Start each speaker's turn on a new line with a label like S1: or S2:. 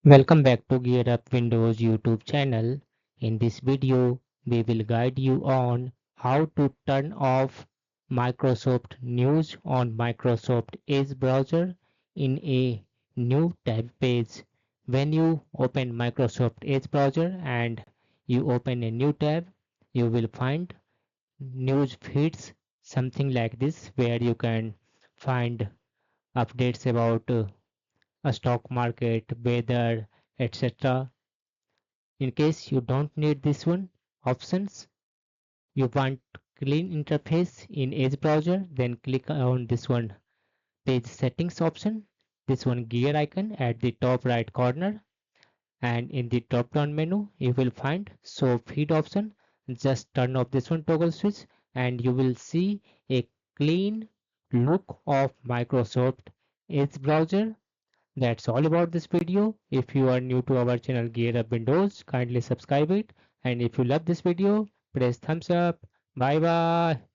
S1: Welcome back to Gear Up Windows YouTube channel. In this video, we will guide you on how to turn off Microsoft News on Microsoft Edge browser in a new tab page. When you open Microsoft Edge browser and you open a new tab, you will find news feeds something like this where you can find updates about a stock market, weather, etc. In case you don't need this one options, you want clean interface in Edge browser, then click on this one page settings option, this one gear icon at the top right corner, and in the drop down menu you will find show feed option. Just turn off this one toggle switch and you will see a clean look of Microsoft Edge browser. That's all about this video. If you are new to our channel Gear Up Windows, kindly subscribe it. And if you love this video, press thumbs up. Bye bye.